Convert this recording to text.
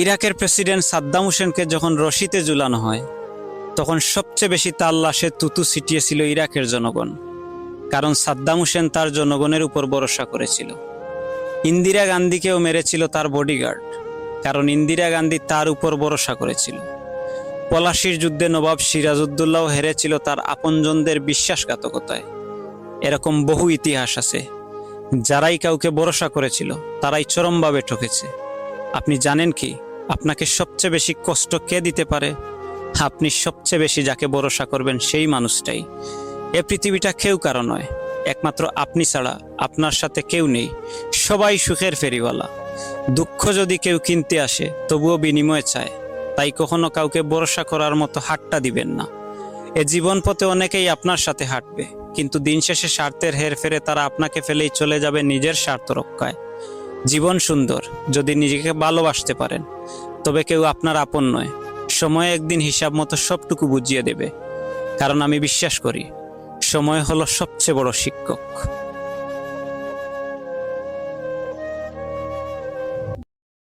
ইরাকের প্রেসিডেন্ট সাদ্দাম হোসেনকে যখন রশিতে ঝুলানো হয় তখন সবচেয়ে বেশি তার লাশে তুতু ছিটিয়েছিল ইরাকের জনগণ, কারণ সাদ্দাম হোসেন তার জনগণের উপর ভরসা করেছিল। ইন্দিরা গান্ধীকেও মেরেছিল তার বডিগার্ড, কারণ ইন্দিরা গান্ধী তার উপর ভরসা করেছিল। পলাশির যুদ্ধে নবাব সিরাজউদ্দৌলাও হেরেছিল তার আপনজনদের বিশ্বাসঘাতকতায়। এরকম বহু ইতিহাস আছে। যারাই কাউকে ভরসা করেছিল তারাই চরমভাবে ঠকেছে। আপনি জানেন কি আপনাকে সবচেয়ে বেশি কষ্ট কে দিতে পারে? আপনি সবচেয়ে বেশি যাকে ভরসা করবেন সেই মানুষটাই। এ পৃথিবীটা কেউ কারো নয়, একমাত্র আপনি ছাড়া আপনার সাথে কেউ নেই। সবাই সুখের ফেরিওয়ালা। দুঃখ যদি কেউ কিনতে আসে তবুও বিনিময় চায়। তাই কখনো কাউকে ভরসা করার মতো হাতটা দিবেন না। এ জীবন পথে অনেকেই আপনার সাথে হাঁটবে, কিন্তু দিন শেষে স্বার্থের হেরফেরে তারা আপনাকে ফেলেই চলে যাবে নিজের স্বার্থ রক্ষায়। জীবন সুন্দর যদি নিজেকে ভালোবাসতে পারেন, তবে কেউ আপনার আপন নয়। সময় একদিন হিসাব মতো সবটুকু বুঝিয়ে দেবে, কারণ আমি বিশ্বাস করি সময় হলো সবচেয়ে বড় শিক্ষক।